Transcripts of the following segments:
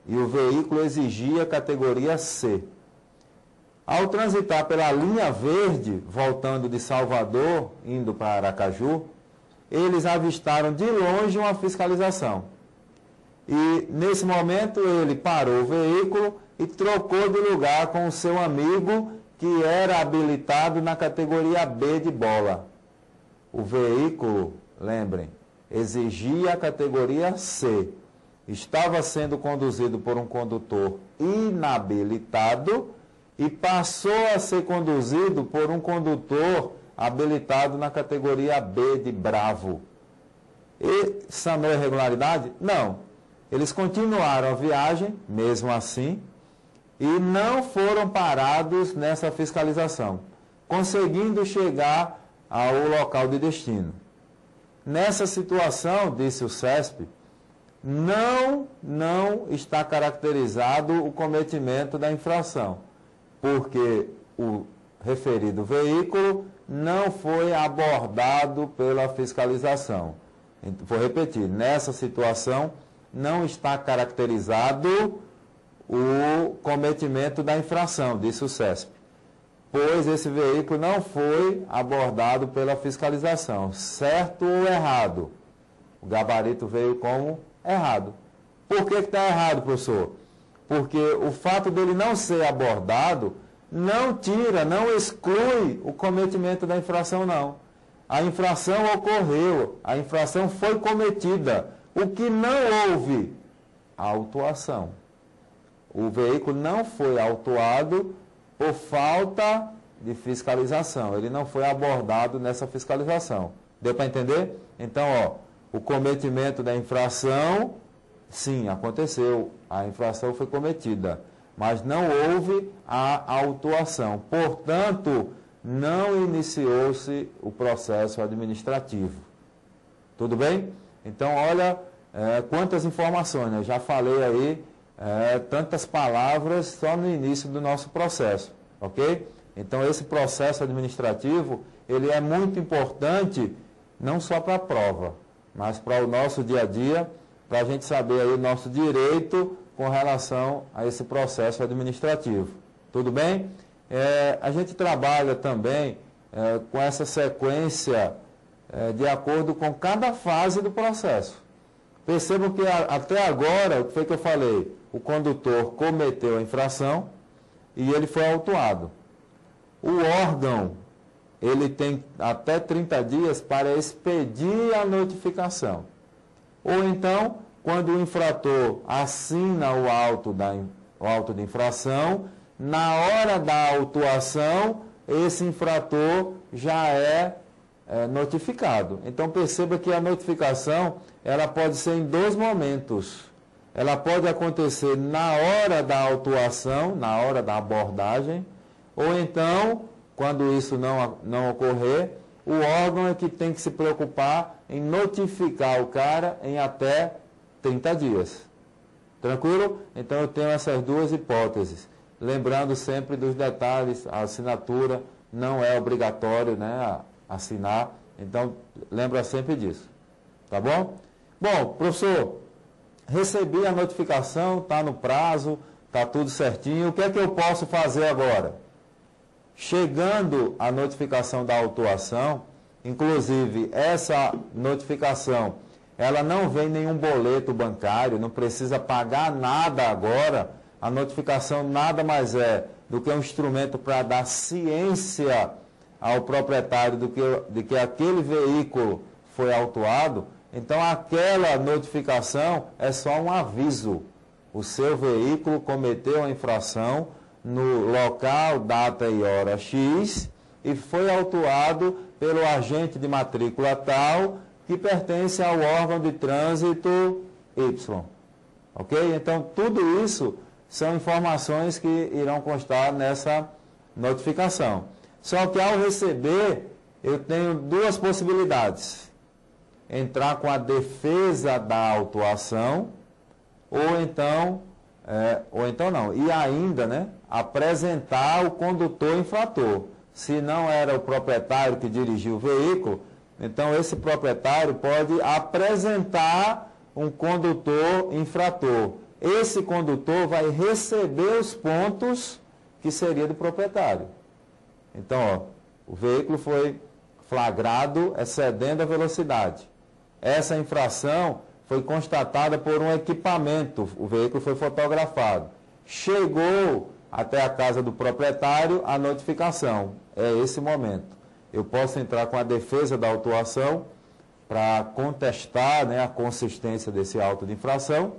e o veículo exigia categoria C. Ao transitar pela linha verde, voltando de Salvador, indo para Aracaju, eles avistaram de longe uma fiscalização. E, nesse momento, ele parou o veículo e trocou de lugar com o seu amigo, que era habilitado na categoria B de bola. O veículo, lembrem, exigia a categoria C. Estava sendo conduzido por um condutor inabilitado e passou a ser conduzido por um condutor habilitado na categoria B de bravo. E sanou a irregularidade? Não. Eles continuaram a viagem, mesmo assim, e não foram parados nessa fiscalização, conseguindo chegar ao local de destino. Nessa situação, disse o CESP, não está caracterizado o cometimento da infração, porque o referido veículo não foi abordado pela fiscalização. Vou repetir, nessa situação não está caracterizado o cometimento da infração, disse o CESP, pois esse veículo não foi abordado pela fiscalização, certo ou errado? O gabarito veio como errado. Por que está errado, professor? Porque o fato dele não ser abordado não tira, não exclui o cometimento da infração, não. A infração ocorreu, a infração foi cometida. O que não houve? A autuação. O veículo não foi autuado por falta de fiscalização. Ele não foi abordado nessa fiscalização. Deu para entender? Então, o cometimento da infração, sim, aconteceu. A infração foi cometida, mas não houve a autuação. Portanto, não iniciou-se o processo administrativo. Tudo bem? Então, olha quantas informações, né? Eu já falei aí tantas palavras só no início do nosso processo, ok? Então, esse processo administrativo, ele é muito importante, não só para a prova, mas para o nosso dia a dia, para a gente saber aí o nosso direito com relação a esse processo administrativo. Tudo bem? A gente trabalha também com essa sequência de acordo com cada fase do processo. Percebam que até agora, o que foi que eu falei? O condutor cometeu a infração e ele foi autuado. O órgão, ele tem até 30 dias para expedir a notificação. Ou então, quando o infrator assina o auto de infração, na hora da autuação, esse infrator já é notificado. Então, perceba que a notificação, ela pode ser em dois momentos. Ela pode acontecer na hora da autuação, na hora da abordagem, ou então, quando isso não ocorrer, o órgão é que tem que se preocupar em notificar o cara em até 30 dias. Tranquilo? Então, eu tenho essas duas hipóteses. Lembrando sempre dos detalhes, a assinatura não é obrigatório, né, assinar. Então, lembra sempre disso. Tá bom? Bom, professor, recebi a notificação, está no prazo, está tudo certinho. O que é que eu posso fazer agora? Chegando a notificação da autuação, inclusive essa notificação, ela não vem nenhum boleto bancário, não precisa pagar nada agora. A notificação nada mais é do que um instrumento para dar ciência ao proprietário de que aquele veículo foi autuado. Então, aquela notificação é só um aviso. O seu veículo cometeu a infração no local, data e hora X e foi autuado pelo agente de matrícula tal que pertence ao órgão de trânsito Y. Ok? Então, tudo isso são informações que irão constar nessa notificação. Só que ao receber, eu tenho duas possibilidades. Entrar com a defesa da autuação, ou então não. E ainda, né, apresentar o condutor infrator. Se não era o proprietário que dirigiu o veículo, então esse proprietário pode apresentar um condutor infrator. esse condutor vai receber os pontos que seria do proprietário. Então, ó, o veículo foi flagrado excedendo a velocidade. Essa infração foi constatada por um equipamento, o veículo foi fotografado. Chegou até a casa do proprietário a notificação. É esse momento. Eu posso entrar com a defesa da autuação para contestar, né, a consistência desse auto de infração,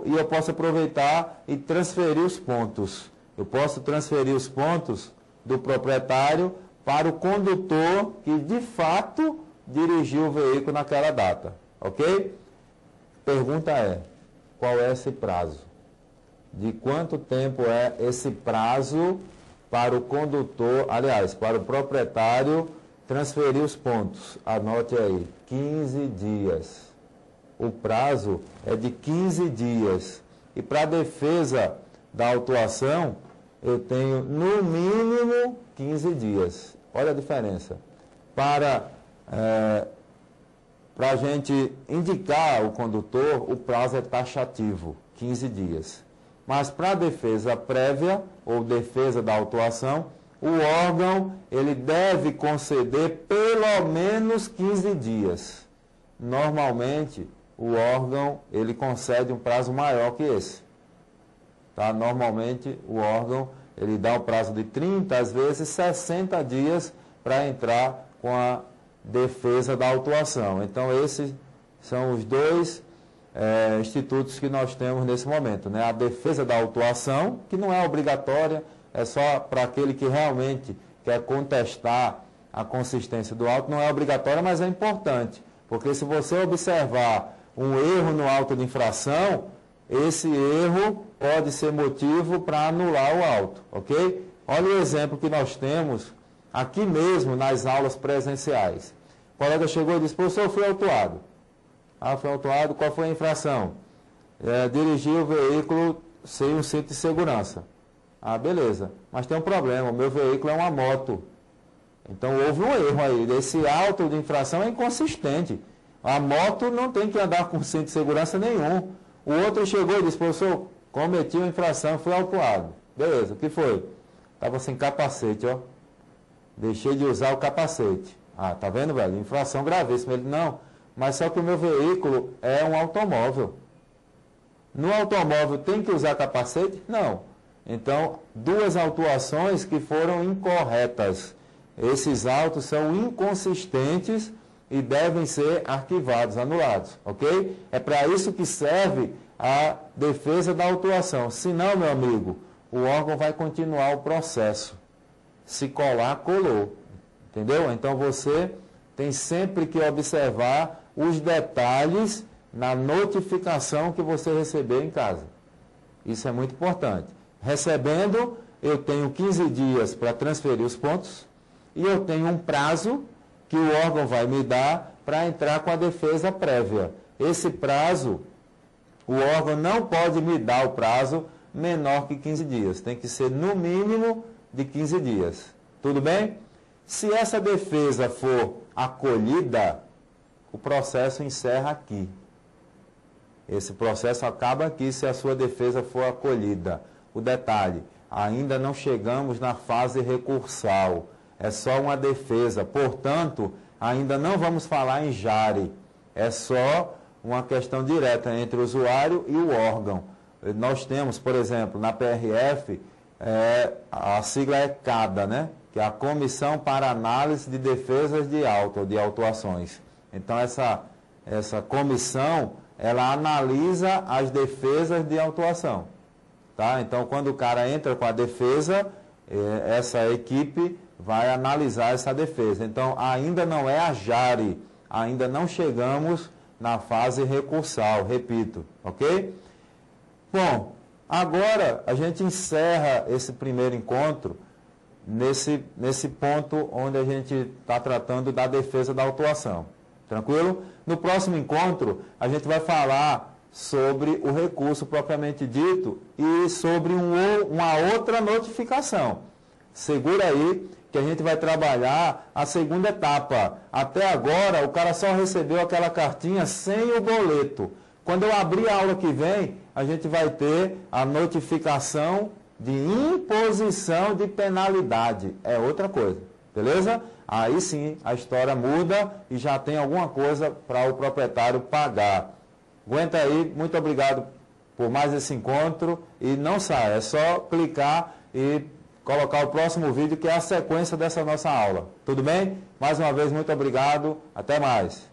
e eu posso aproveitar e transferir os pontos. Eu posso transferir os pontos do proprietário para o condutor que de fato dirigiu o veículo naquela data, ok? Pergunta é, qual é esse prazo? De quanto tempo é esse prazo para o condutor, aliás, para o proprietário transferir os pontos? Anote aí, 15 dias. O prazo é de 15 dias. E para a defesa da autuação, eu tenho no mínimo 15 dias. Olha a diferença. Para a gente indicar o condutor, o prazo é taxativo, 15 dias. Mas para a defesa prévia ou defesa da autuação, o órgão ele deve conceder pelo menos 15 dias. Normalmente, o órgão ele concede um prazo maior que esse. Tá? Normalmente, o órgão ele dá um prazo de 30, às vezes 60 dias para entrar com a defesa da autuação. Então, esses são os dois institutos que nós temos nesse momento, né? A defesa da autuação, que não é obrigatória, é só para aquele que realmente quer contestar a consistência do auto, não é obrigatória, mas é importante, porque se você observar um erro no auto de infração, esse erro pode ser motivo para anular o auto, ok? Olha o exemplo que nós temos aqui mesmo nas aulas presenciais. O colega chegou e disse, professor, eu fui autuado. Ah, foi autuado, qual foi a infração? Dirigir o veículo sem um cinto de segurança. Ah, beleza, mas tem um problema, o meu veículo é uma moto. Então houve um erro aí, esse auto de infração é inconsistente. A moto não tem que andar com cinto de segurança nenhum. O outro chegou e disse, professor, cometi uma infração, fui autuado. Beleza, o que foi? Estava sem capacete, ó. Deixei de usar o capacete. Ah, tá vendo, velho? Infração gravíssima. Ele, não, mas só que o meu veículo é um automóvel. No automóvel tem que usar capacete? Não. Então, duas autuações que foram incorretas. Esses autos são inconsistentes e devem ser arquivados, anulados, ok? É para isso que serve a defesa da autuação. Se não, meu amigo, o órgão vai continuar o processo. Se colar, colou. Entendeu? Então você tem sempre que observar os detalhes na notificação que você receber em casa. Isso é muito importante. Recebendo, eu tenho 15 dias para transferir os pontos e eu tenho um prazo que o órgão vai me dar para entrar com a defesa prévia. Esse prazo, o órgão não pode me dar o prazo menor que 15 dias. Tem que ser no mínimo de 15 dias. Tudo bem? Se essa defesa for acolhida, o processo encerra aqui. Esse processo acaba aqui se a sua defesa for acolhida. O detalhe, ainda não chegamos na fase recursal. É só uma defesa. Portanto, ainda não vamos falar em jare. É só uma questão direta entre o usuário e o órgão. Nós temos, por exemplo, na PRF, a sigla é CADA, né? Que é a Comissão para Análise de Defesas de Auto, de Autuações. Então, essa comissão, ela analisa as defesas de autuação. Tá? Então, quando o cara entra com a defesa, essa equipe vai analisar essa defesa. Então, ainda não é a jare, ainda não chegamos na fase recursal, repito, ok? Bom, agora a gente encerra esse primeiro encontro nesse ponto onde a gente está tratando da defesa da autuação. Tranquilo? No próximo encontro, a gente vai falar sobre o recurso propriamente dito e sobre uma outra notificação. Segura aí que a gente vai trabalhar a segunda etapa. Até agora, o cara só recebeu aquela cartinha sem o boleto. Quando eu abrir a aula que vem, a gente vai ter a notificação de imposição de penalidade. É outra coisa, beleza? Aí sim a história muda e já tem alguma coisa para o proprietário pagar. Aguenta aí, muito obrigado por mais esse encontro e não saia, é só clicar e colocar o próximo vídeo que é a sequência dessa nossa aula. Tudo bem? Mais uma vez, muito obrigado, até mais.